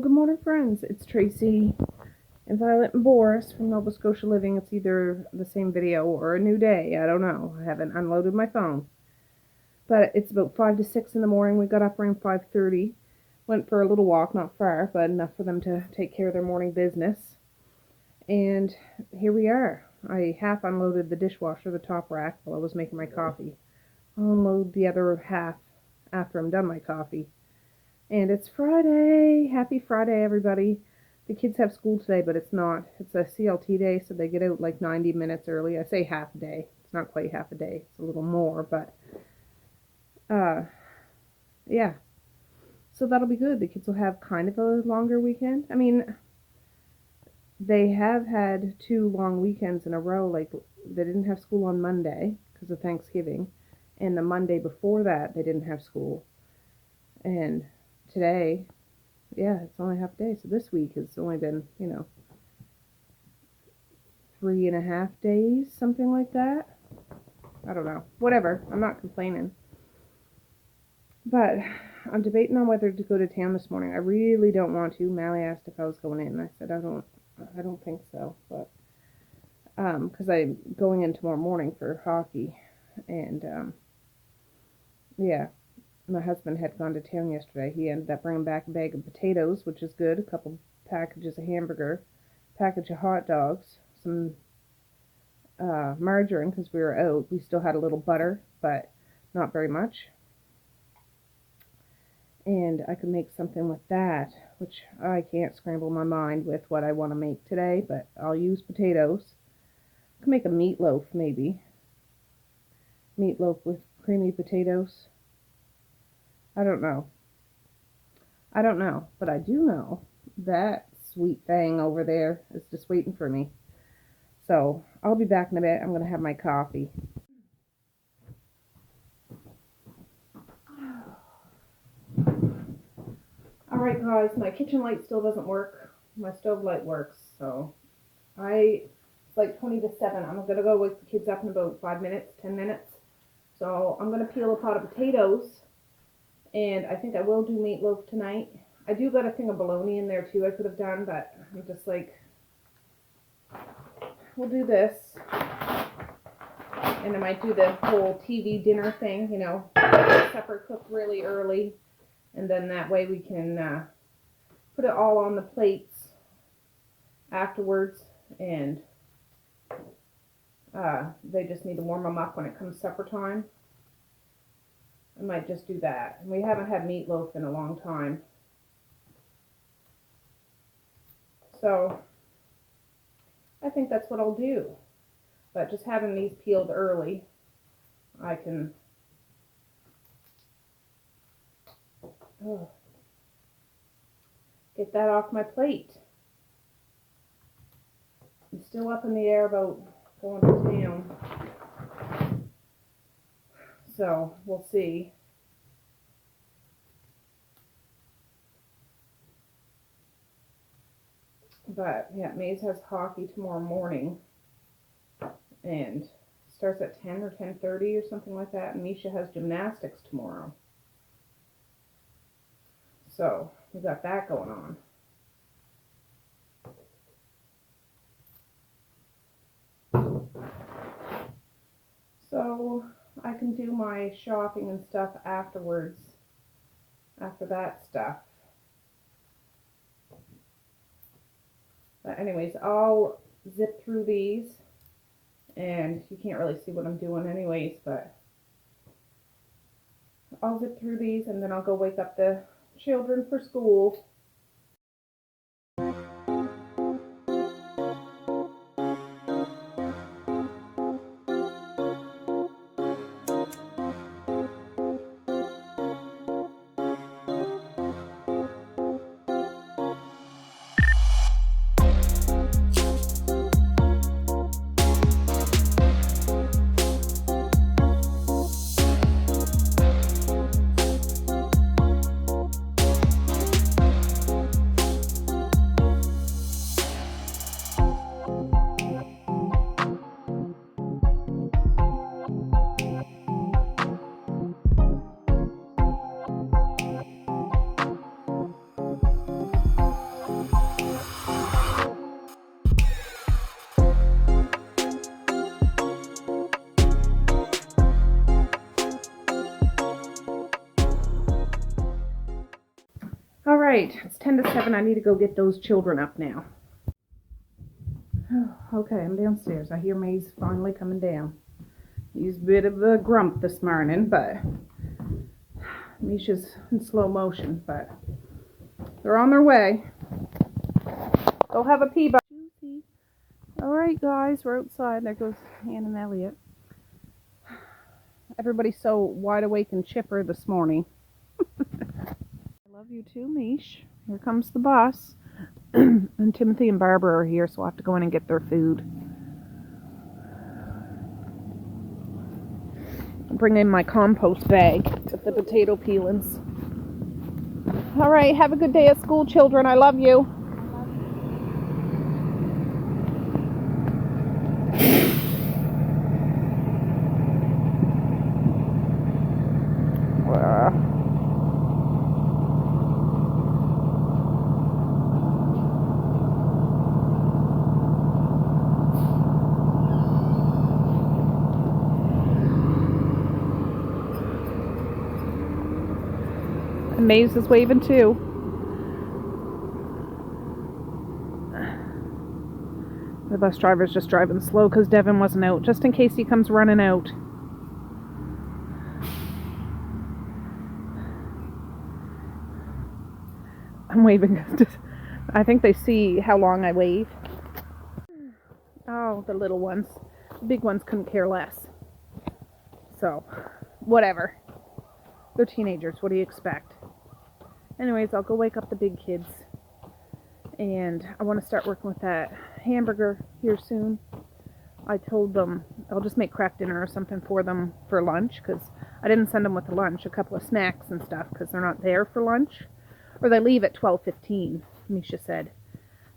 Good morning, friends. It's Tracey and Violet and Boris from Nova Scotia Living. It's either the same video or a new day. I don't know. I haven't unloaded my phone. But it's about 5 to 6 in the morning. We got up around 5:30. Went for a little walk, not far, but enough for them to take care of their morning business. And here we are. I half unloaded the dishwasher, the top rack, while I was making my coffee. I'll unload the other half after I'm done my coffee. And it's Friday. Happy Friday, everybody. The kids have school today, but it's not. It's a CLT day, so they get out like 90 minutes early. I say half a day. It's not quite half a day. It's a little more, but yeah. So that'll be good. The kids will have kind of a longer weekend. I mean, they have had 2 long weekends in a row. Like, they didn't have school on Monday because of Thanksgiving, and the Monday before that, they didn't have school. And today, yeah, it's only half a day. So this week has only been, 3.5 days, something like that. I don't know. Whatever. I'm not complaining. But I'm debating on whether to go to town this morning. I really don't want to. Mally asked if I was going in, and I said I don't think so. But because I'm going in tomorrow morning for hockey, and yeah. My husband had gone to town yesterday. He ended up bringing back a bag of potatoes, which is good, a couple packages of hamburger, package of hot dogs, some margarine because we were out. We still had a little butter, but not very much. And I could make something with that, which I can't scramble my mind with what I want to make today, but I'll use potatoes. I could make a meatloaf, maybe. Meatloaf with creamy potatoes. I don't know, but I do know that sweet thing over there is just waiting for me. So I'll be back in a bit. I'm going to have my coffee. Alright guys, my kitchen light still doesn't work. My stove light works, so it's like 20 to 7. I'm going to go wake the kids up in about 5 minutes, 10 minutes. So I'm going to peel a pot of potatoes. And I think I will do meatloaf tonight. I do got a thing of bologna in there too I could have done, but I'm just like, we'll do this. And I might do the whole TV dinner thing, supper cooked really early. And then that way we can put it all on the plates afterwards. And they just need to warm them up when it comes supper time. I might just do that. We haven't had meatloaf in a long time. So I think that's what I'll do. But just having these peeled early, I can get that off my plate. I'm still up in the air about going to town. So we'll see. But yeah, Maze has hockey tomorrow morning and starts at 10 or 10:30 or something like that. And Misha has gymnastics tomorrow. So we got that going on. So I can do my shopping and stuff afterwards, after that stuff. But anyways, I'll zip through these, and you can't really see what I'm doing anyways, but I'll zip through these and then I'll go wake up the children for school. right, it's 10 to 7. I need to go get those children up now. Okay, I'm downstairs. I hear May's finally coming down. He's a bit of a grump this morning, but Misha's in slow motion, but they're on their way. They'll have a pee by. Alright guys, we're outside. There goes Ann and Elliot. Everybody's so wide awake and chipper this morning. I love you too, Mish. Here comes the bus. And Timothy and Barbara are here, so I'll have to go in and get their food. Bring in my compost bag with the potato peelings. Alright, have a good day at school, children. I love you. Maze is waving too. The bus driver's just driving slow because Devin wasn't out, just in case he comes running out. I'm waving. I think they see how long I wave. Oh, the little ones. The big ones couldn't care less. So, whatever. They're teenagers. What do you expect? Anyways, I'll go wake up the big kids. And I want to start working with that hamburger here soon. I told them I'll just make crack dinner or something for them for lunch, because I didn't send them with the lunch, a couple of snacks and stuff, because they're not there for lunch. Or they leave at 12:15, Misha said.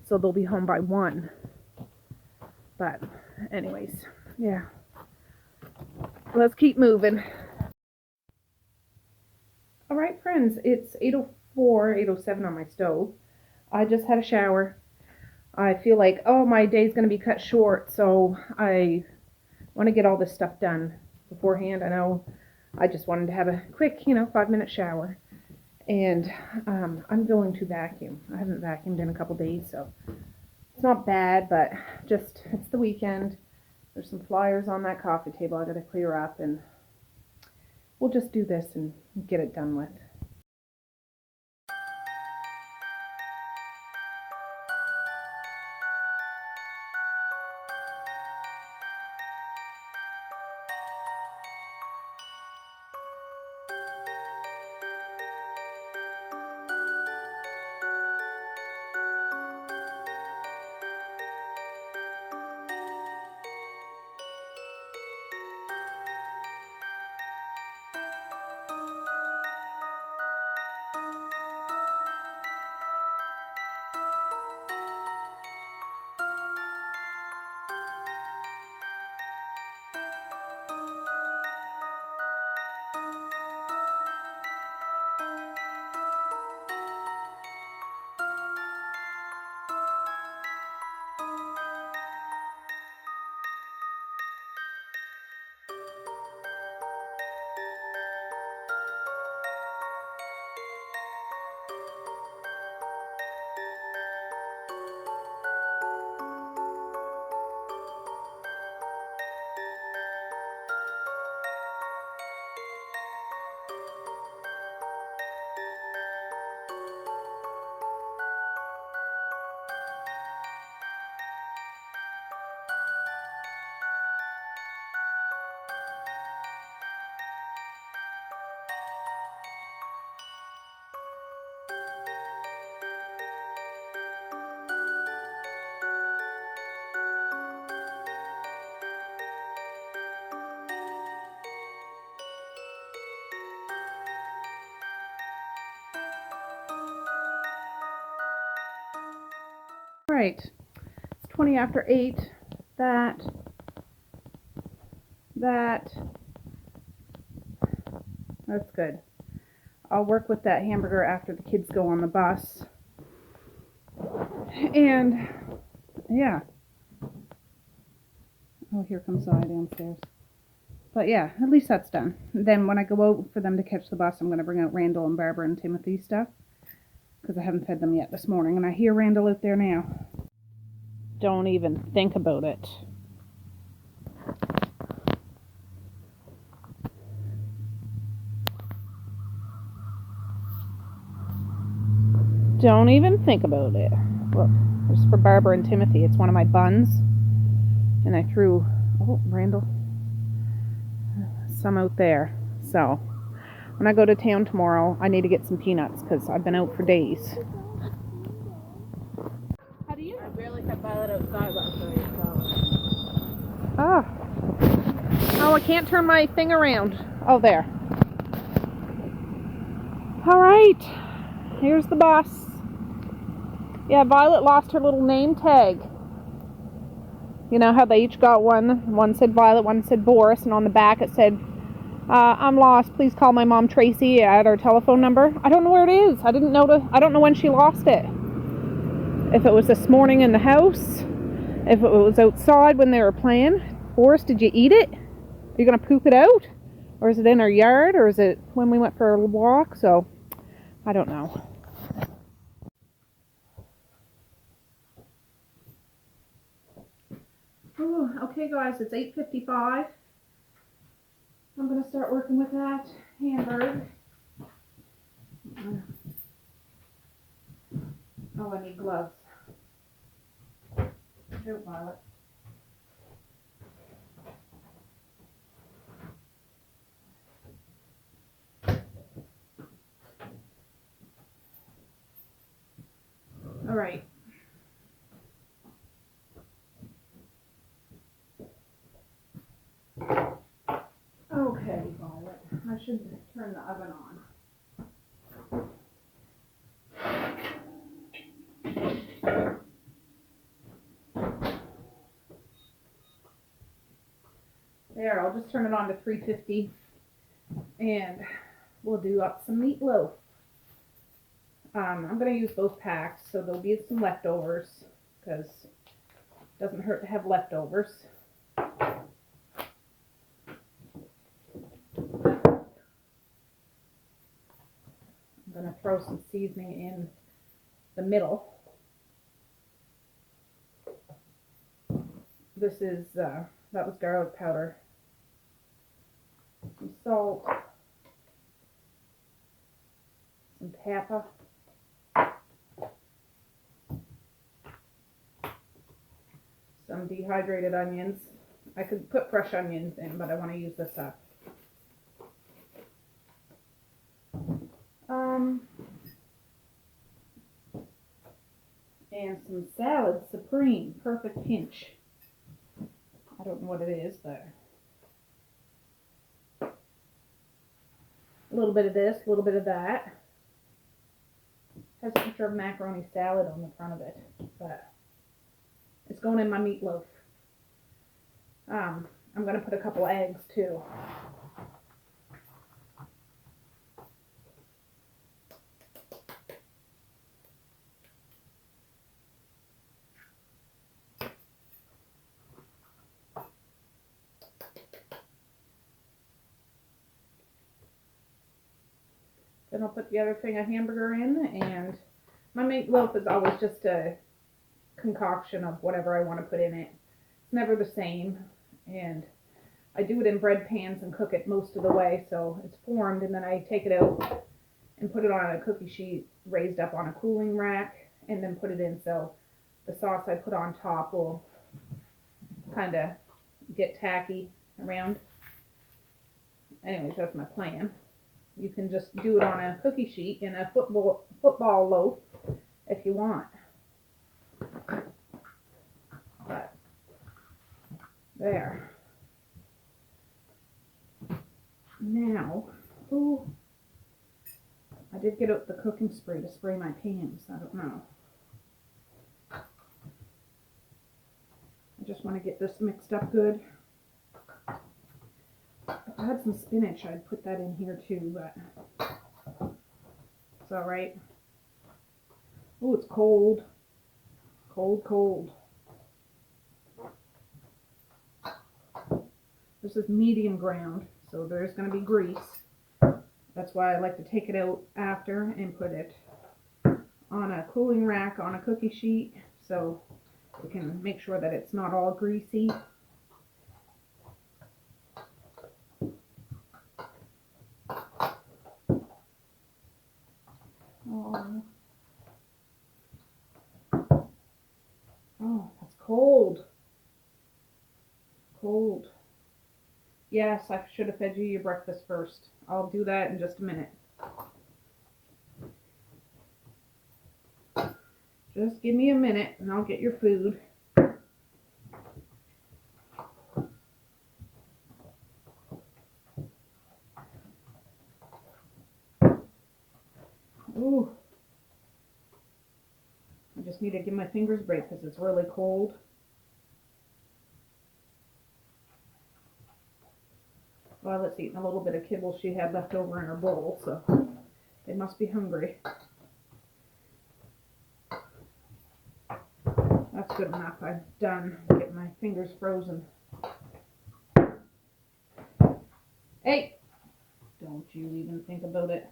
So they'll be home by 1. But anyways, yeah. Let's keep moving. Alright friends, it's 8:04, 8:07 on my stove. I just had a shower. I feel like, oh, my day's going to be cut short, so I want to get all this stuff done beforehand. I know I just wanted to have a quick, 5-minute shower. And I'm going to vacuum. I haven't vacuumed in a couple days, so it's not bad, but just, it's the weekend. There's some flyers on that coffee table I got to clear up, and we'll just do this and get it done with. Right, it's 20 after 8. That's good. I'll work with that hamburger after the kids go on the bus. And yeah. Oh, here comes I downstairs. But yeah, at least that's done. Then when I go out for them to catch the bus, I'm going to bring out Randall and Barbara and Timothy's stuff. because I haven't fed them yet this morning, and I hear Randall out there now. Don't even think about it. Don't even think about it. Look, this is for Barbara and Timothy. It's one of my buns. And I threw, oh, Randall, some out there. So, when I go to town tomorrow, I need to get some peanuts because I've been out for days. How do you? I barely kept Violet outside last night, so. Ah. Oh, I can't turn my thing around. Oh, there. All right. Here's the bus. Yeah, Violet lost her little name tag. You know how they each got one? One said Violet, one said Boris, and on the back it said, I'm lost. Please call my mom Tracey at our telephone number. I don't know where it is. I don't know when she lost it. If it was this morning in the house, if it was outside when they were playing. Boris, did you eat it? Are you going to poop it out? Or is it in our yard? Or is it when we went for a walk? So, I don't know. Oh, okay guys, it's 8:55. I'm going to start working with that hamburger. Oh, I need gloves. Don't, Violet. All right. Okay, Violet. I should turn the oven on. There, I'll just turn it on to 350 and we'll do up some meatloaf. I'm going to use both packs, so there'll be some leftovers because it doesn't hurt to have leftovers. I'm going to throw some seasoning in the middle. This is, that was garlic powder. Some salt. Some pepper. Some dehydrated onions. I could put fresh onions in, but I want to use this up. And some salad supreme, perfect pinch. I don't know what it is, but a little bit of this, a little bit of that. Has a picture of macaroni salad on the front of it, but it's going in my meatloaf. I'm going to put a couple eggs too. Then I'll put the other thing of hamburger in, and my meatloaf is always just a concoction of whatever I want to put in it. It's never the same, and I do it in bread pans and cook it most of the way, so it's formed, and then I take it out and put it on a cookie sheet raised up on a cooling rack, and then put it in, so the sauce I put on top will kind of get tacky around. Anyways, that's my plan. You can just do it on a cookie sheet in a football loaf if you want. But there. Now, ooh, I did get out the cooking spray to spray my pans. I don't know. I just want to get this mixed up good. If I had some spinach, I'd put that in here too, but it's alright. Oh, it's cold. Cold, cold. This is medium ground, so there's going to be grease. That's why I like to take it out after and put it on a cooling rack on a cookie sheet so we can make sure that it's not all greasy. Oh, that's cold. Cold. Yes, I should have fed you your breakfast first. I'll do that in just a minute. Just give me a minute and I'll get your food. Ooh. I just need to give my fingers a break because it's really cold. Violet's eating a little bit of kibble she had left over in her bowl, so they must be hungry. That's good enough. I'm done getting my fingers frozen. Hey! Don't you even think about it.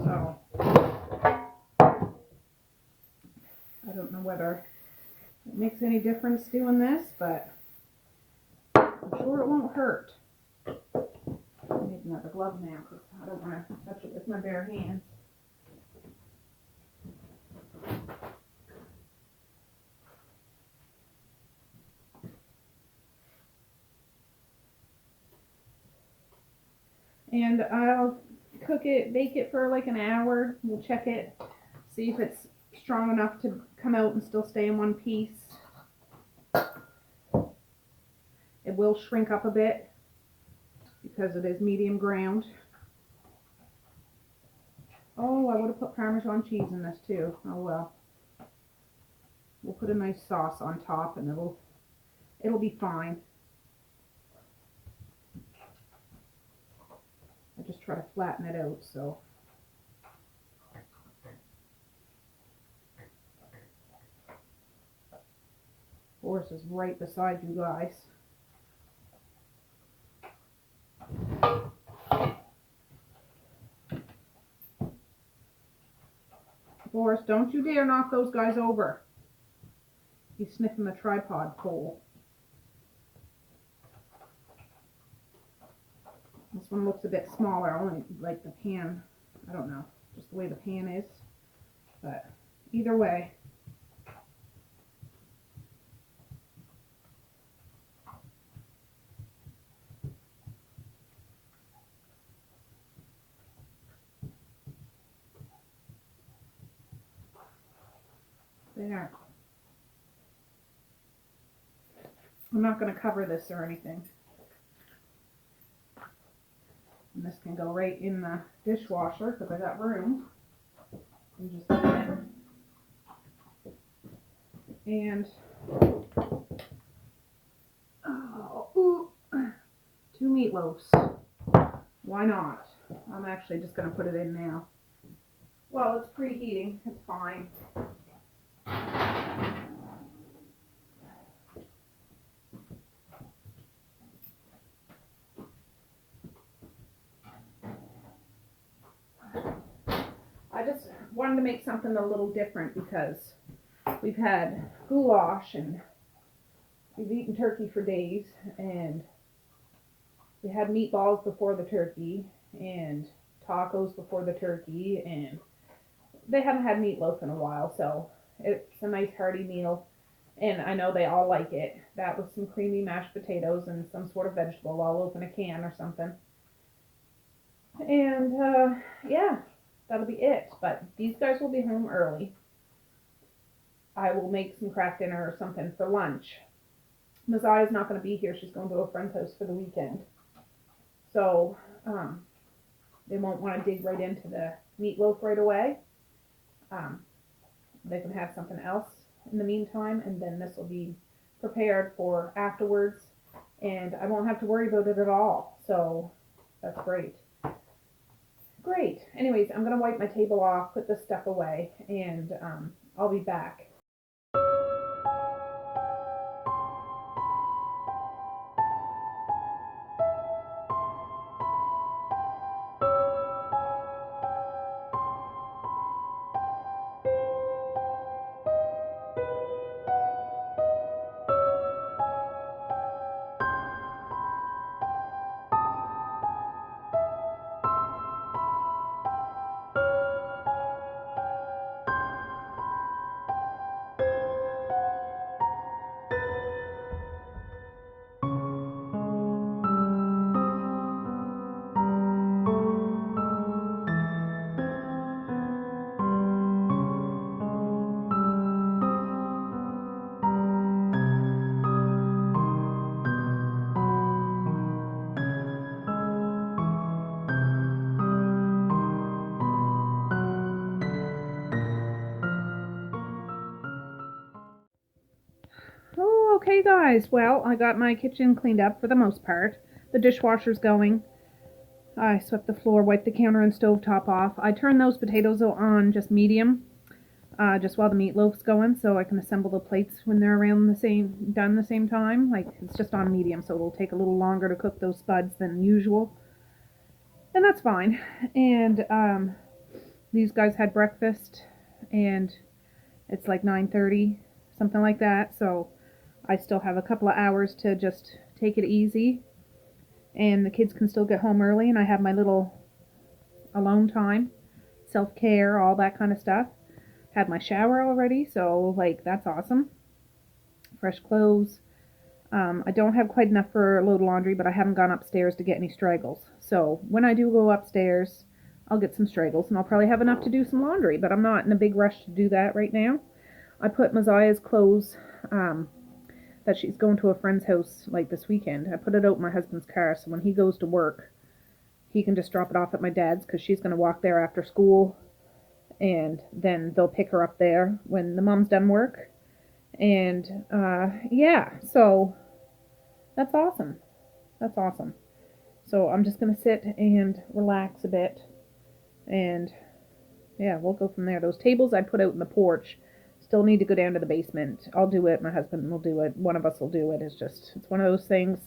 So, I don't know whether it makes any difference doing this, but I'm sure it won't hurt. I need another glove now because I don't want to touch it with my bare hands. And I'll bake it for like an hour. We'll check it, see if it's strong enough to come out and still stay in one piece. It will shrink up a bit because it is medium ground. Oh, I would have put Parmesan cheese in this too. Oh well. We'll put a nice sauce on top and it'll be fine. I just try to flatten it out so. Boris is right beside you guys. Boris, don't you dare knock those guys over. He's sniffing the tripod pole. This one looks a bit smaller, only like the pan. I don't know, just the way the pan is. But either way. There. I'm not going to cover this or anything. And this can go right in the dishwasher because I got room. In just a minute. And two meatloaves. Why not? I'm actually just going to put it in now. Well, it's preheating. It's fine. I just wanted to make something a little different because we've had goulash and we've eaten turkey for days, and we had meatballs before the turkey and tacos before the turkey, and they haven't had meatloaf in a while, so it's a nice hearty meal, and I know they all like it. That with some creamy mashed potatoes and some sort of vegetable. I'll open a can or something. And yeah, that'll be it. But these guys will be home early. I will make some Kraft dinner or something for lunch. Maziah's not going to be here. She's going to a friend's house for the weekend. So they won't want to dig right into the meatloaf right away. They can have something else in the meantime, and then this will be prepared for afterwards, and I won't have to worry about it at all. So that's great. Great. Anyways, I'm going to wipe my table off, put this stuff away, and I'll be back. Okay, guys. Well, I got my kitchen cleaned up for the most part. The dishwasher's going. I swept the floor, wiped the counter and stovetop off. I turned those potatoes on just medium, just while the meatloaf's going, so I can assemble the plates when they're done the same time. Like, it's just on medium, so it'll take a little longer to cook those spuds than usual. And that's fine. And these guys had breakfast, and it's like 9:30, something like that. So I still have a couple of hours to just take it easy, and the kids can still get home early, and I have my little alone time, self-care, all that kind of stuff. Had my shower already, so like that's awesome. Fresh clothes. I don't have quite enough for a load of laundry, but I haven't gone upstairs to get any straggles. So when I do go upstairs, I'll get some straggles, and I'll probably have enough to do some laundry, but I'm not in a big rush to do that right now. I put Messiah's clothes that she's going to a friend's house like this weekend. I put it out in my husband's car, so when he goes to work, he can just drop it off at my dad's, because she's going to walk there after school, and then they'll pick her up there when the mom's done work. And yeah, so that's awesome. That's awesome. So I'm just going to sit and relax a bit, and yeah, we'll go from there. Those tables I put out in the porch still need to go down to the basement. I'll do it. My husband will do it. One of us will do it. It's one of those things.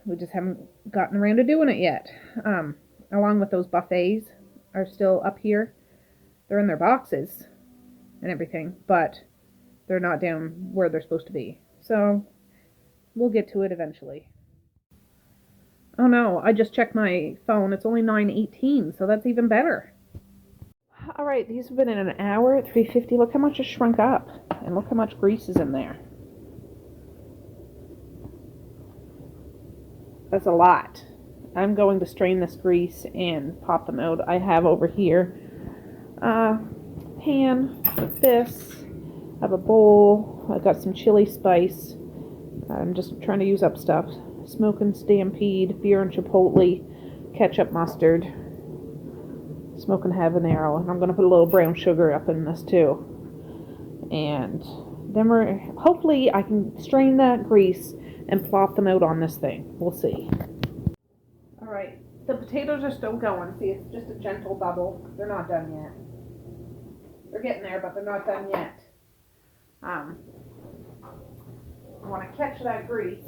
We just haven't gotten around to doing it yet. Along with those buffets are still up here. They're in their boxes and everything, but they're not down where they're supposed to be. So we'll get to it eventually. Oh no, I just checked my phone. It's only 9:18, so that's even better. All right, these have been in an hour at 350. Look how much it shrunk up, and look how much grease is in there. That's a lot. I'm going to strain this grease and pop them out. I have over here a pan with this. I have a bowl. I got some chili spice. I'm just trying to use up stuff. Smoking Stampede, beer and chipotle, ketchup, mustard, smoking habanero, and I'm going to put a little brown sugar up in this too. And then hopefully I can strain that grease and plop them out on this thing. We'll see. Alright, the potatoes are still going. See, it's just a gentle bubble. They're not done yet. They're getting there, but they're not done yet. I want to catch that grease.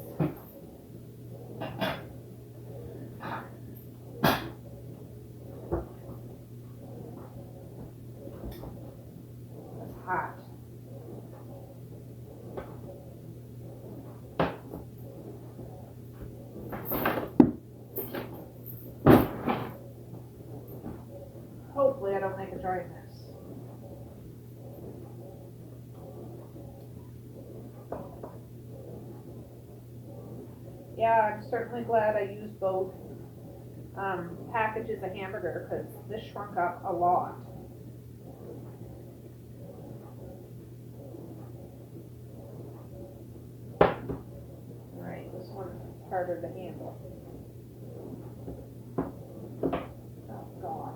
It's hot. Hopefully I don't make a dry mess. Yeah, I'm certainly glad I used both packages of hamburger, because this shrunk up a lot. Alright, this one's harder to handle. Oh God.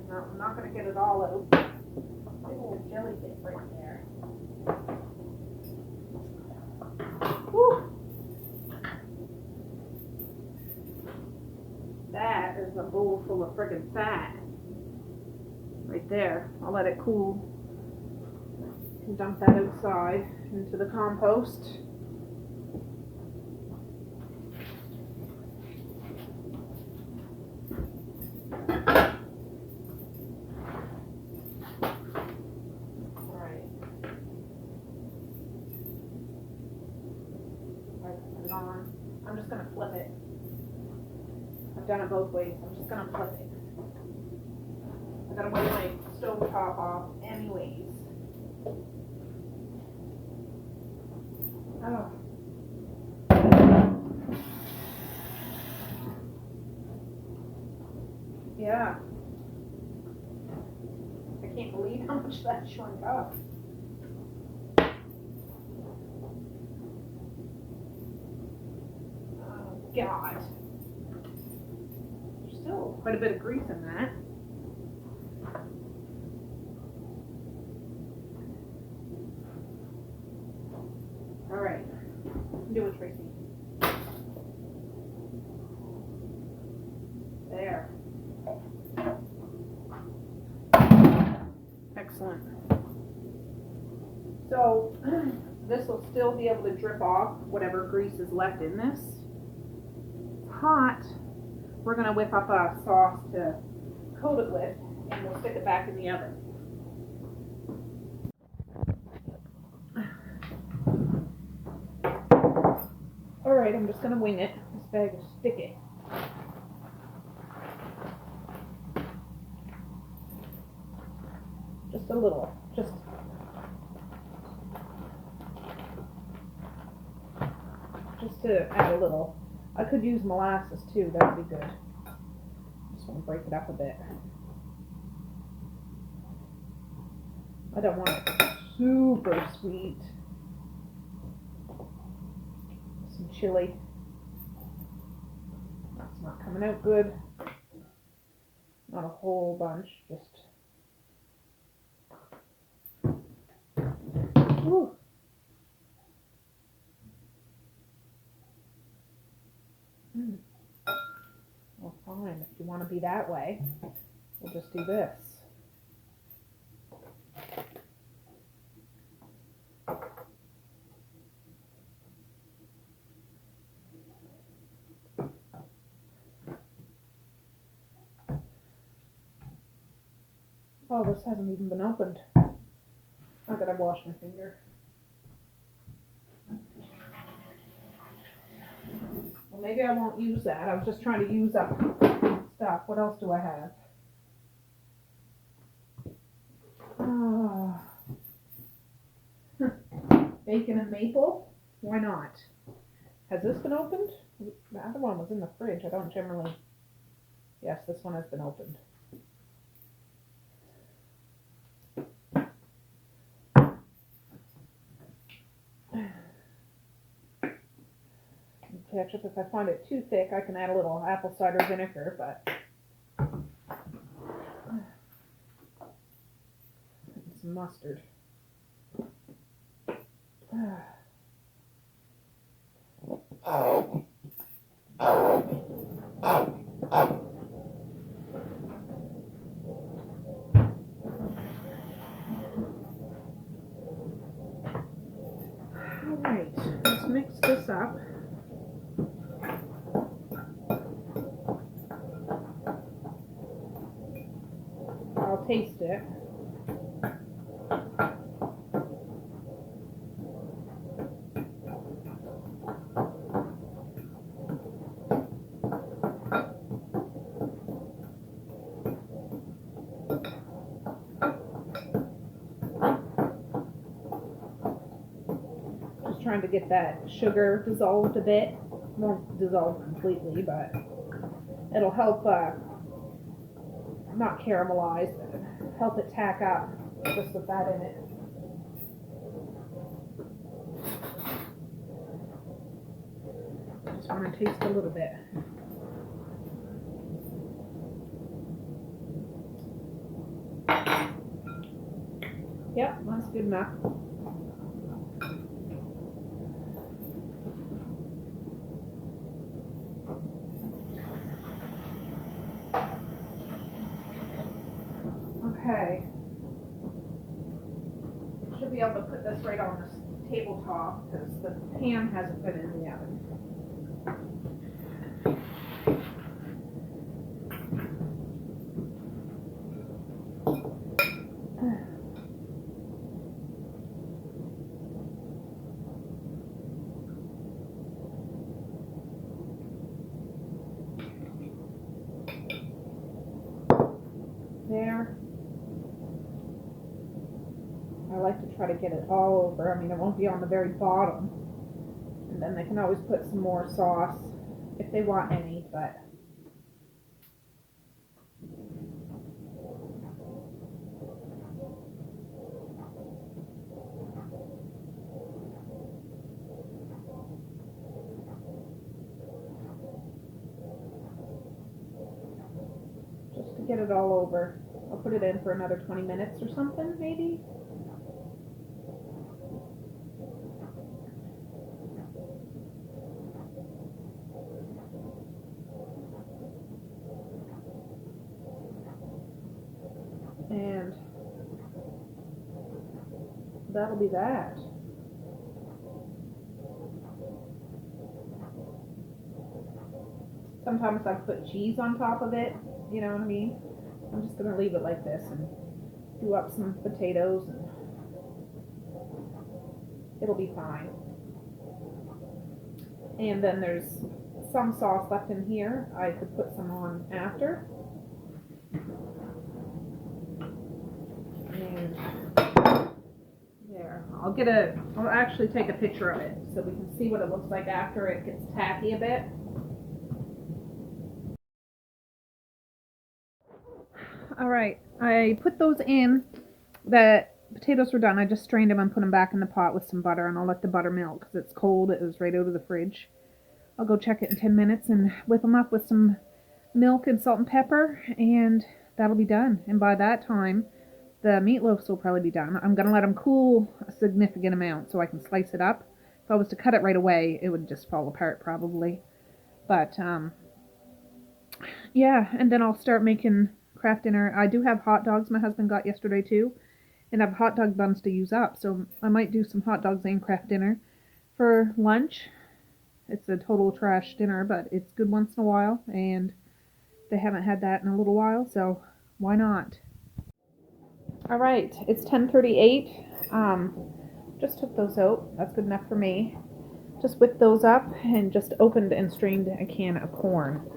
No, I'm not going to get it all out. Big old jellyfish right there. Whew. That is a bowl full of friggin' fat. Right there. I'll let it cool. And dump that outside into the compost. I'm just going to flip it. I've done it both ways. I'm just going to flip it. I've got to wipe my stove top off anyways. Oh. Yeah. I can't believe how much that shrunk up. God. There's still quite a bit of grease in that. All right. Do it, Tracey. There. Excellent. So this will still be able to drip off whatever grease is left in this. It's hot. We're going to whip up a sauce to coat it with, and we'll stick it back in the oven. Alright, I'm just going to wing it. This bag is sticky. Just a little. Just to add a little. I could use molasses too, that would be good. Just want to break it up a bit. I don't want it super sweet. Some chili. That's not coming out good. Not a whole bunch, just. Whew. Well, fine. If you want to be that way, we'll just do this. Oh, this hasn't even been opened. I gotta wash my finger. Well, maybe I won't use that. I was just trying to use up stuff. What else do I have? Bacon and maple? Why not? Has this been opened? The other one was in the fridge. I don't generally... Yes, this one has been opened. Ketchup. If I find it too thick, I can add a little apple cider vinegar, but some mustard. Alright, let's mix this up. I'll taste it. Just trying to get that sugar dissolved a bit. Won't dissolve completely, but it'll help not caramelize, but help it tack up just with that in it. Just want to taste a little bit. Yep, that's good enough. Okay. Should be able to put this right on this tabletop because the pan hasn't been in the oven. There. I like to try to get it all over. I mean, it won't be on the very bottom. And then they can always put some more sauce if they want any, but get it all over. I'll put it in for another 20 minutes or something, maybe. And that'll be that. Sometimes I put cheese on top of it, you know what I mean? I'm just going to leave it like this and do up some potatoes and it'll be fine. And then there's some sauce left in here. I could put some on after. And there. I'll actually take a picture of it so we can see what it looks like after it gets tacky a bit. Alright, I put those in. The potatoes were done. I just strained them and put them back in the pot with some butter, and I'll let the butter melt because it's cold. It was right out of the fridge. I'll go check it in 10 minutes and whip them up with some milk and salt and pepper, and that'll be done. And by that time, the meatloafs will probably be done. I'm going to let them cool a significant amount so I can slice it up. If I was to cut it right away, it would just fall apart probably. But, yeah, and then I'll start making craft dinner. I do have hot dogs my husband got yesterday too, and I have hot dog buns to use up, so I might do some hot dogs and craft dinner for lunch. It's a total trash dinner, but it's good once in a while, and they haven't had that in a little while, so why not? Alright, it's 10:38. Just took those out. That's good enough for me. Just whipped those up and just opened and strained a can of corn.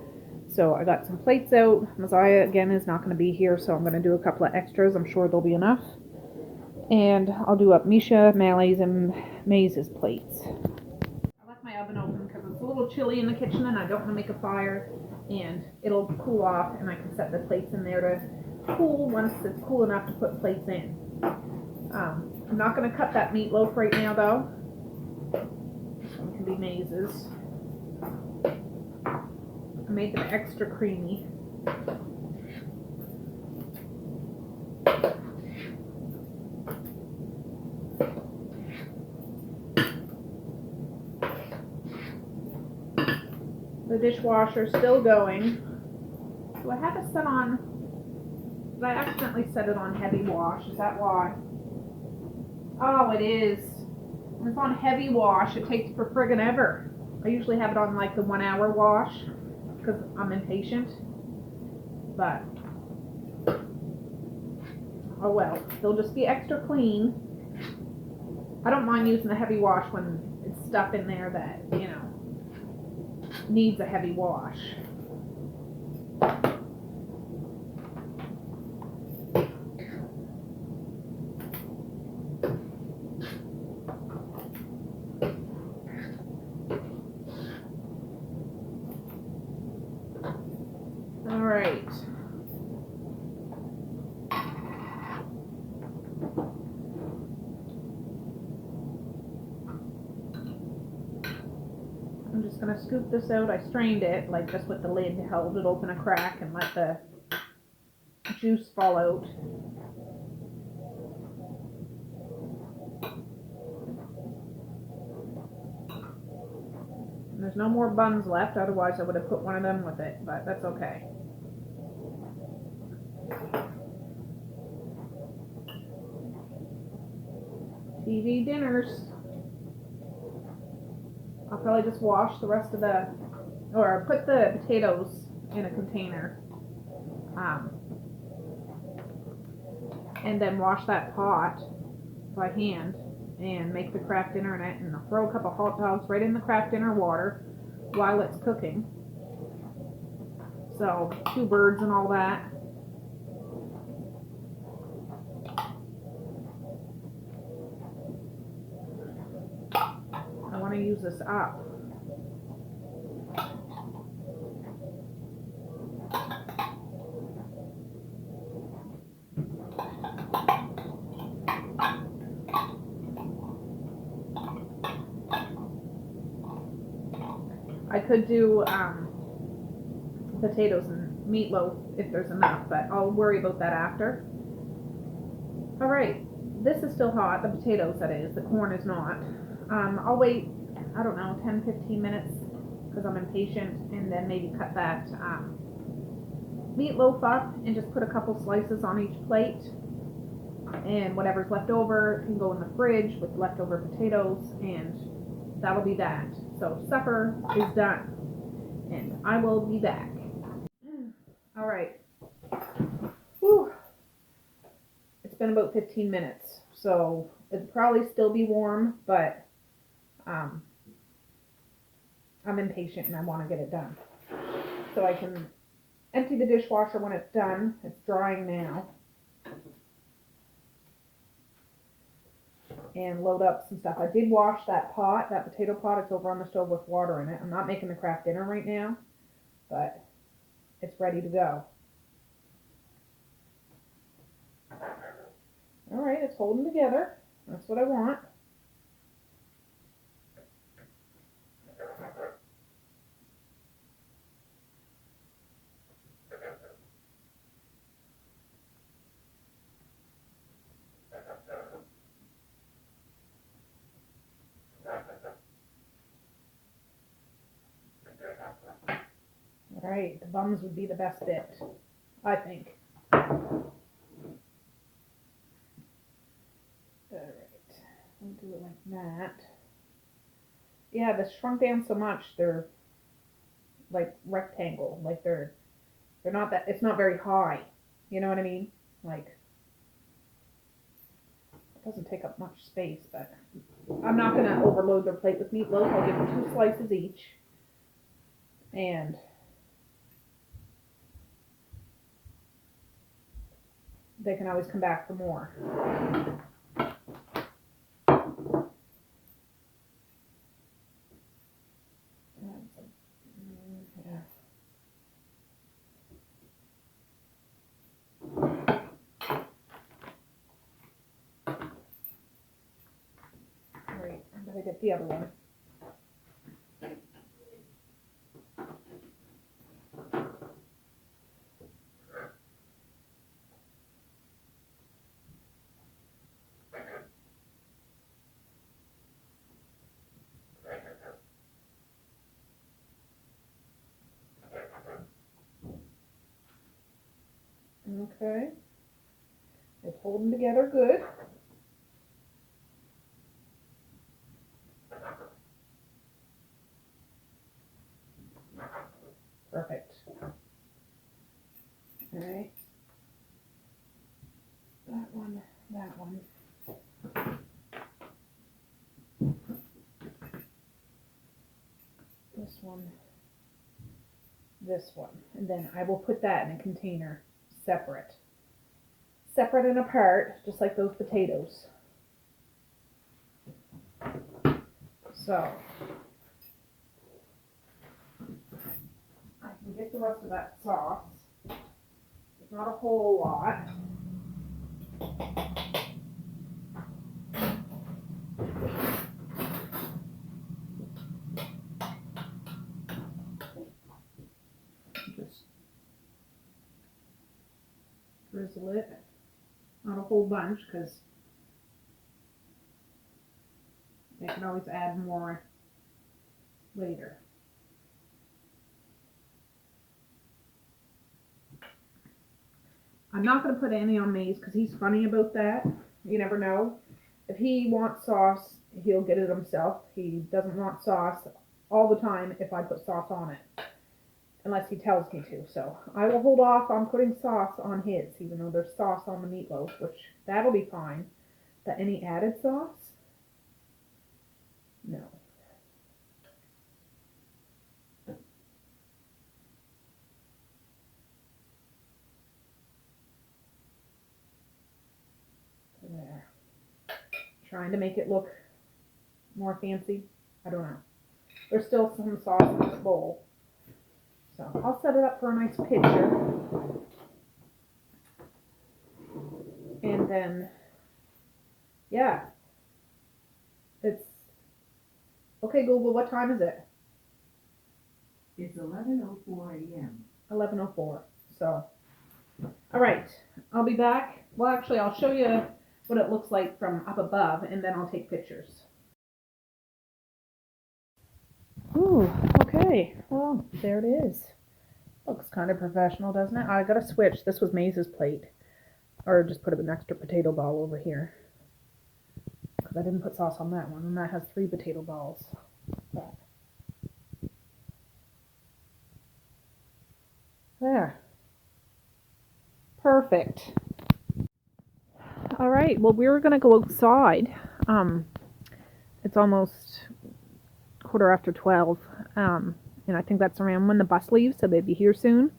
So I got some plates out. Messiah, again, is not going to be here, so I'm going to do a couple of extras. I'm sure there'll be enough. And I'll do up Misha, Mally's, and Maze's plates. I left my oven open because it's a little chilly in the kitchen and I don't want to make a fire. And it'll cool off and I can set the plates in there to cool once it's cool enough to put plates in. I'm not going to cut that meatloaf right now, though. This one can be Maze's. I made them extra creamy. The dishwasher's still going. Do I have it set on? Did I accidentally set it on heavy wash? Is that why? Oh, it is. When it's on heavy wash, it takes for friggin' ever. I usually have it on like the 1 hour wash because I'm impatient. But, oh well. They'll just be extra clean. I don't mind using the heavy wash when it's stuff in there that, you know, needs a heavy wash. All right. I'm just going to scoop this out. I strained it, like just with the lid, held it open a crack and let the juice fall out. And there's no more buns left, otherwise I would have put one of them with it, but that's okay. TV dinners. I'll probably just wash the rest of the, or put the potatoes in a container. And then wash that pot by hand and make the craft dinner in it, and I'll throw a couple hot dogs right in the craft dinner water while it's cooking. So 2 birds and all that. I want to use this up. I could do potatoes and meatloaf if there's enough, but I'll worry about that after. Alright, this is still hot, the potatoes that is, the corn is not. I'll wait, I don't know, 10-15 minutes because I'm impatient, and then maybe cut that meatloaf up and just put a couple slices on each plate, and whatever's left over can go in the fridge with leftover potatoes, and that'll be that. So supper is done, and I will be back. Alright. Whew. It's been about 15 minutes, so it'll probably still be warm, but I'm impatient and I want to get it done. So I can empty the dishwasher when it's done. It's drying now. And load up some stuff. I did wash that pot, that potato pot. It's over on the stove with water in it. I'm not making the Kraft dinner right now, but it's ready to go. Alright, it's holding together. That's what I want. Alright, the buns would be the best bit, I think. Alright, we'll do it like that. Yeah, this shrunk down so much, they're like rectangle, like they're not that, it's not very high, you know what I mean? Like, it doesn't take up much space, but I'm not going to overload their plate with meatloaf. I'll give them 2 slices each, and they can always come back for more. Yeah. Alright, I'm going to get the other one. Okay. It's holding together good. Perfect. Alright. That one, that one. This one. And then I will put that in a container separate. Separate and apart, just like those potatoes. So, I can get the rest of that sauce. It's not a whole lot. Just drizzle it. Not a whole bunch, because they can always add more later. I'm not going to put any on Maze because he's funny about that. You never know. If he wants sauce, he'll get it himself. He doesn't want sauce all the time if I put sauce on it, unless he tells me to. So I will hold off on putting sauce on his, even though there's sauce on the meatloaf, which that'll be fine. But any added sauce? No. There. Trying to make it look more fancy. I don't know. There's still some sauce in this bowl. So I'll set it up for a nice picture. And then, yeah. It's, okay Google, what time is it? It's 11:04 a.m. 11:04. So, all right, I'll be back. Well, actually, I'll show you what it looks like from up above, and then I'll take pictures. Ooh, okay. Well, there it is. Looks kind of professional, doesn't it? I gotta switch. This was Maze's plate. Or just put an extra potato ball over here. Because I didn't put sauce on that one, and that has 3 potato balls. But there. Perfect. All right, well, we were going to go outside. It's almost 12:15. And I think that's around when the bus leaves, so they'd be here soon.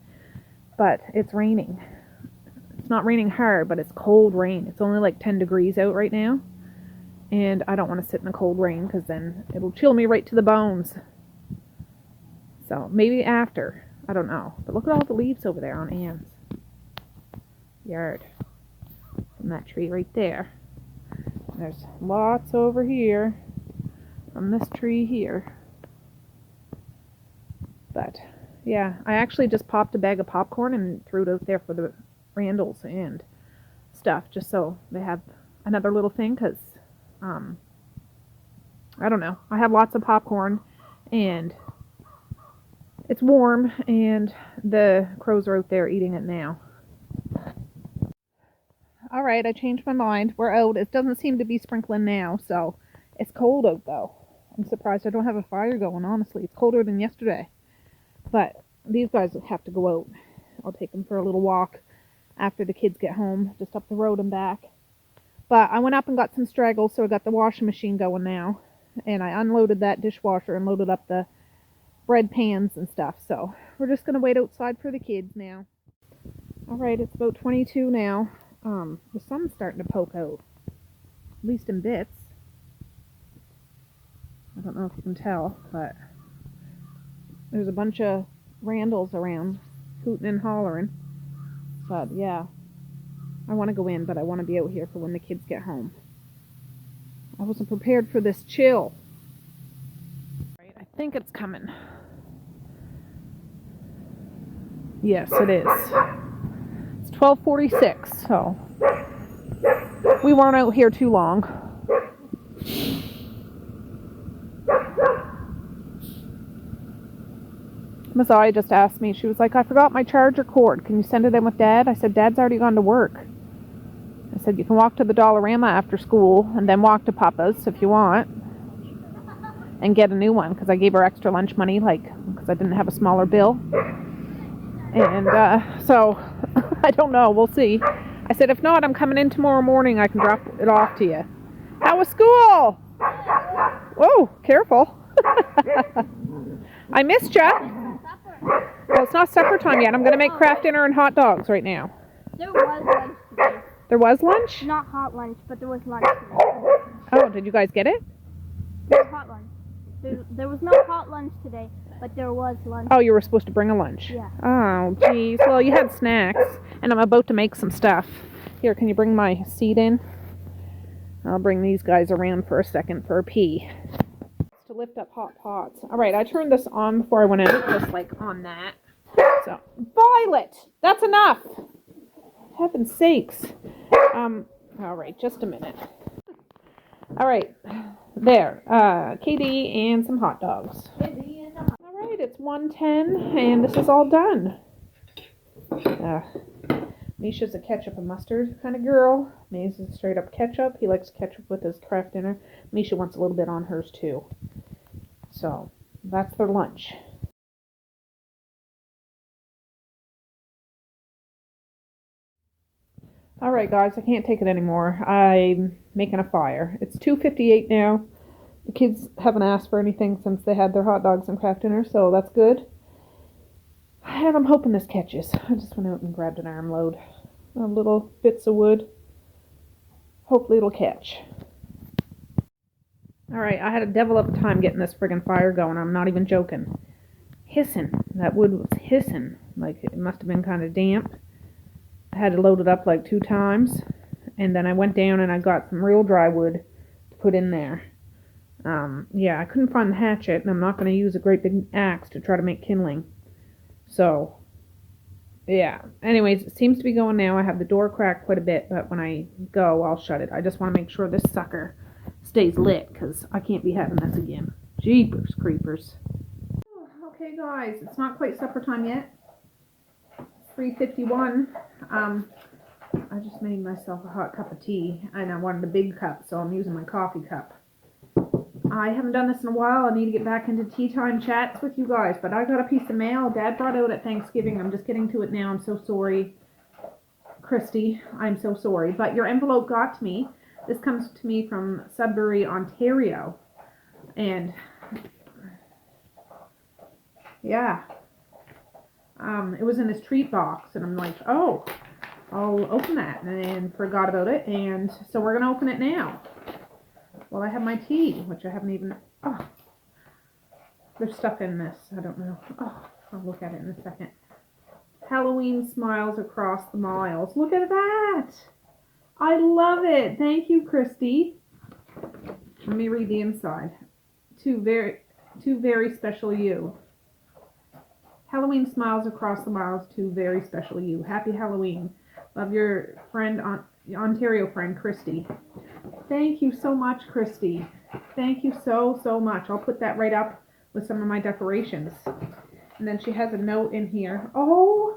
But it's raining. It's not raining hard, but it's cold rain. It's only like 10 degrees out right now. And I don't want to sit in the cold rain because then it'll chill me right to the bones. So maybe after. I don't know. But look at all the leaves over there on Anne's yard. From that tree right there. And there's lots over here from this tree here. But yeah, I actually just popped a bag of popcorn and threw it out there for the Randalls and stuff, just so they have another little thing, because I don't know. I have lots of popcorn, and it's warm, and the crows are out there eating it now. Alright, I changed my mind. We're out. It doesn't seem to be sprinkling now, so it's cold out, though. I'm surprised I don't have a fire going, honestly. It's colder than yesterday. But these guys have to go out. I'll take them for a little walk after the kids get home, just up the road and back. But I went up and got some straggles, so I got the washing machine going now. And I unloaded that dishwasher and loaded up the bread pans and stuff. So we're just going to wait outside for the kids now. Alright, it's about 22 now. The sun's starting to poke out. At least in bits. I don't know if you can tell, but there's a bunch of Randalls around, hooting and hollering. But yeah, I want to go in, but I want to be out here for when the kids get home. I wasn't prepared for this chill. Right, I think it's coming. Yes, it is. It's 12:46, so we weren't out here too long. Mazai just asked me, she was like, I forgot my charger cord. Can you send it in with Dad? I said, Dad's already gone to work. I said, you can walk to the Dollarama after school and then walk to Papa's if you want and get a new one, because I gave her extra lunch money, because I didn't have a smaller bill. And so I don't know. We'll see. I said, if not, I'm coming in tomorrow morning. I can drop it off to you. How was school? Whoa, careful. I missed ya. Well, it's not supper time yet. I'm going to make Kraft dinner and hot dogs right now. There was lunch today. There was lunch? Not hot lunch, but there was lunch today. Oh, did you guys get it? There was hot lunch. There was no hot lunch today, but there was lunch. Oh, you were supposed to bring a lunch? Yeah. Oh, geez. Well, you had snacks, and I'm about to make some stuff. Here, can you bring my seat in? I'll bring these guys around for a second for a pee. To lift up hot pots. Alright, I turned this on before I went out, just like on that. So, Violet! That's enough! Heaven's sakes. Alright, just a minute. Alright, there. KD and some hot dogs. Alright, it's 1:10 and this is all done. Misha's a ketchup and mustard kind of girl. Maze is straight up ketchup. He likes ketchup with his Kraft dinner. Misha wants a little bit on hers too. So, that's their lunch. Alright guys, I can't take it anymore. I'm making a fire. It's 2:58 now. The kids haven't asked for anything since they had their hot dogs and Kraft dinner, so that's good. And I'm hoping this catches. I just went out and grabbed an armload of little bits of wood. Hopefully it'll catch. Alright, I had a devil of a time getting this friggin' fire going. I'm not even joking. Hissing. That wood was hissing. Like, it must have been kind of damp. I had to load it up like 2 times. And then I went down and I got some real dry wood to put in there. Yeah, I couldn't find the hatchet, and I'm not going to use a great big axe to try to make kindling. So, Yeah. Anyways, it seems to be going now. I have the door cracked quite a bit, but when I go, I'll shut it. I just want to make sure this sucker stays lit because I can't be having this again. Jeepers creepers. Okay, guys, it's not quite supper time yet. It's 3:51. I just made myself a hot cup of tea, and I wanted a big cup, so I'm using my coffee cup. I haven't done this in a while. I need to get back into tea time chats with you guys, but I got a piece of mail Dad brought out at Thanksgiving. I'm just getting to it now. I'm so sorry, Christy. I'm so sorry, but your envelope got to me. This comes to me from Sudbury, Ontario, and yeah, it was in this treat box, and I'm like, oh, I'll open that, and forgot about it, and so we're gonna open it now. Well, I have my tea, which I haven't even. Oh, there's stuff in this. I don't know. Oh, I'll look at it in a second. Halloween smiles across the miles. Look at that. I love it. Thank you, Christy. Let me read the inside. To very special you. Halloween smiles across the miles to very special you. Happy Halloween. Love your friend, Ontario friend, Christy. Thank you so much, Christy. Thank you so much. I'll put that right up with some of my decorations. And then she has a note in here. Oh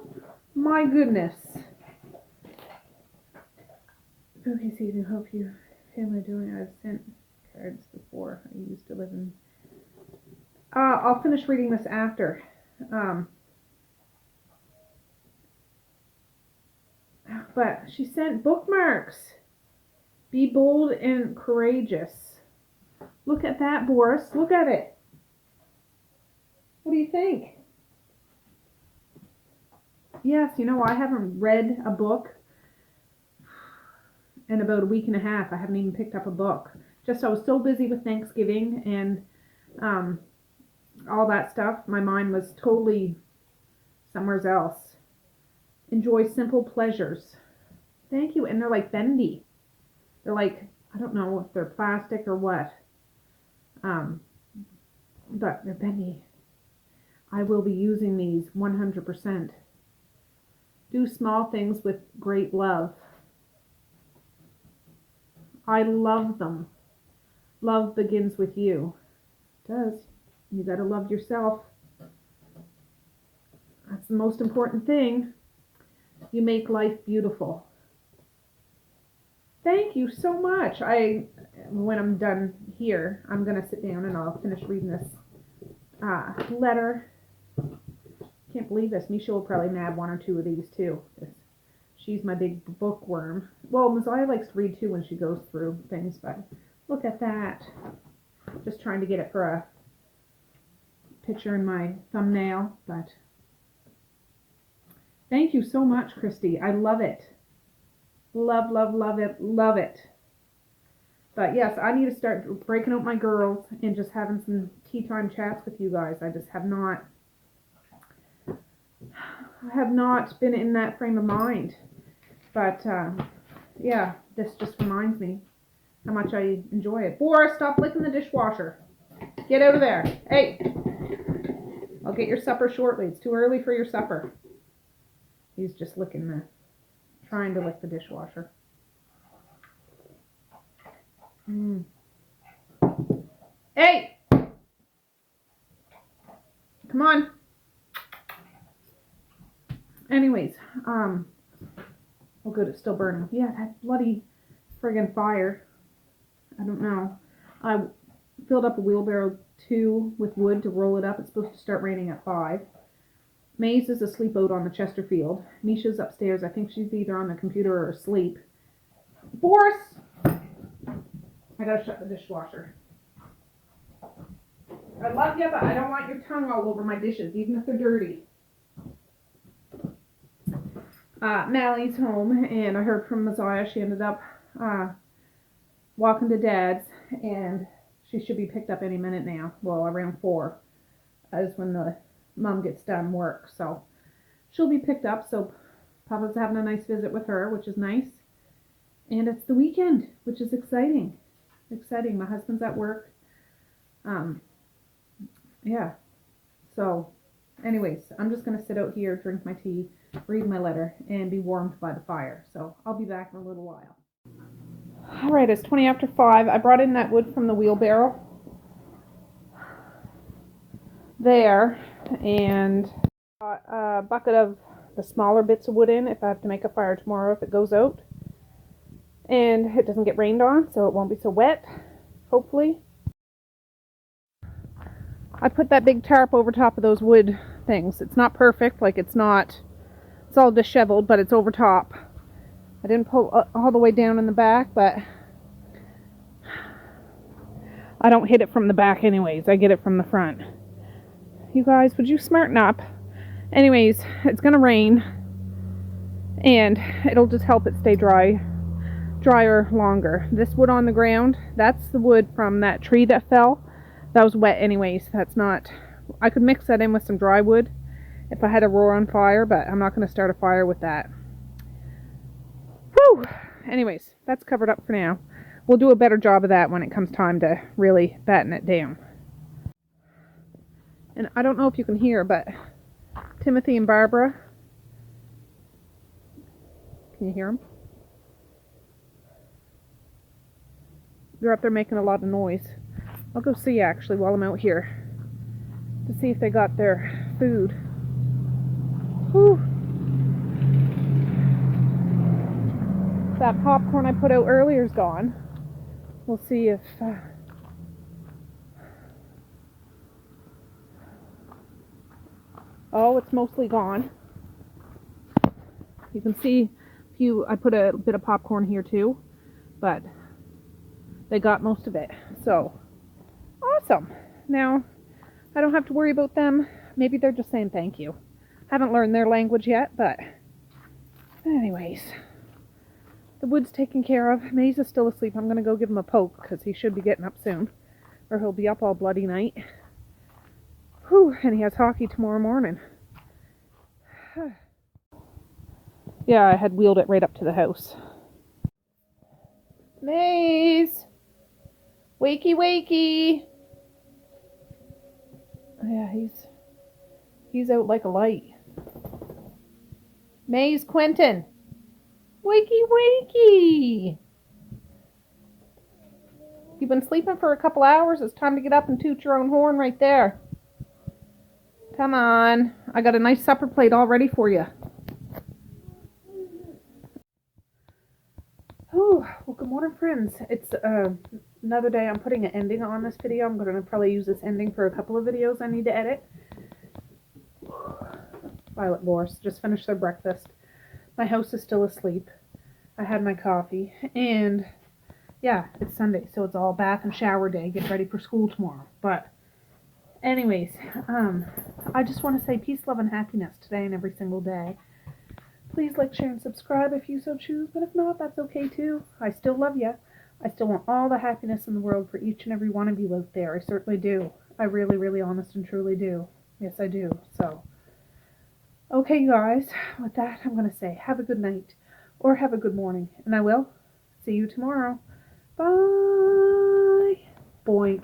my goodness. Okay, so I hope you family doing. I've sent cards before. I used to live in. I'll finish reading this after. But she sent bookmarks. Be bold and courageous. Look at that, Boris. Look at it. What do you think? Yes, you know, I haven't read a book in about a week and a half. I haven't even picked up a book. Just I was so busy with Thanksgiving and all that stuff. My mind was totally somewhere else. Enjoy simple pleasures. Thank you. And they're like bendy. They're like, I don't know if they're plastic or what. But they're bendy. I will be using these 100%. Do small things with great love. I love them. Love begins with you. It does. You gotta love yourself. That's the most important thing. You make life beautiful. Thank you so much. When I'm done here, I'm gonna sit down and I'll finish reading this letter. Can't believe this. Misha will probably nab one or two of these too. She's my big bookworm. Well, Messiah likes to read too when she goes through things, but look at that. Just trying to get it for a picture in my thumbnail, but thank you so much, Christy. I love it. Love, love, love it. Love it. But yes, I need to start breaking out my girls and just having some tea time chats with you guys. I just have not been in that frame of mind. But yeah, this just reminds me how much I enjoy it. Boris, stop licking the dishwasher. Get out of there. Hey, I'll get your supper shortly. It's too early for your supper. He's just trying to lick the dishwasher. Hey! Come on. Anyways, oh good, it's still burning. Yeah, that bloody friggin' fire. I don't know. I filled up a wheelbarrow 2 with wood to roll it up. It's supposed to start raining at 5. Maze is asleep out on the Chesterfield. Misha's upstairs. I think she's either on the computer or asleep. Boris! I gotta shut the dishwasher. I love you, but I don't want your tongue all over my dishes, even if they're dirty. Mally's home, and I heard from Messiah. She ended up walking to Dad's, and she should be picked up any minute now. Well, around 4 is when the mom gets done work, so she'll be picked up. So Papa's having a nice visit with her, which is nice. And it's the weekend, which is exciting. Exciting. My husband's at work. Yeah. So, anyways, I'm just gonna sit out here, drink my tea, read my letter, and be warmed by the fire. So I'll be back in a little while. Alright, it's 20 after 5. I brought in that wood from the wheelbarrow there, and got a bucket of the smaller bits of wood in if I have to make a fire tomorrow if it goes out. And it doesn't get rained on, so it won't be so wet, hopefully. I put that big tarp over top of those wood things. It's not perfect, like it's all disheveled, but it's over top. I didn't pull all the way down in the back, but I don't hit it from the back anyways. I get it from the front. You guys, would you smarten up? Anyways, it's gonna rain, and it'll just help it stay drier longer. This wood on the ground, that's the wood from that tree that fell. That was wet anyways. That's not, I could mix that in with some dry wood if I had a roar on fire, but I'm not going to start a fire with that. Whew! Anyways, that's covered up for now. We'll do a better job of that when it comes time to really batten it down. And I don't know if you can hear, but Timothy and Barbara, can you hear them? They're up there making a lot of noise. I'll go see actually while I'm out here to see if they got their food. Whew. That popcorn I put out earlier is gone. We'll see if oh, it's mostly gone. You can see I put a bit of popcorn here too, but they got most of it. So awesome. Now I don't have to worry about them. Maybe they're just saying thank you. Haven't learned their language yet, but anyways, the wood's taken care of. Maze is still asleep. I'm gonna go give him a poke because he should be getting up soon, or he'll be up all bloody night. Whew, and he has hockey tomorrow morning. Yeah, I had wheeled it right up to the house. Maze! Wakey, wakey! Yeah, he's out like a light. Maze, Quentin! Wakey, wakey! You've been sleeping for a couple hours. It's time to get up and toot your own horn right there. Come on. I got a nice supper plate all ready for you. Oh, well, good morning, friends. It's another day. I'm putting an ending on this video. I'm going to probably use this ending for a couple of videos I need to edit. Violet Boris just finished their breakfast. My house is still asleep. I had my coffee. And, yeah, it's Sunday, so it's all bath and shower day. Get ready for school tomorrow. But, anyways, I just want to say peace, love, and happiness today and every single day. Please like, share, and subscribe if you so choose, but if not, that's okay too. I still love you. I still want all the happiness in the world for each and every one of you out there. I certainly do. I really, really honest and truly do. Yes, I do. So, okay, you guys, with that, I'm going to say have a good night or have a good morning, and I will see you tomorrow. Bye. Boink.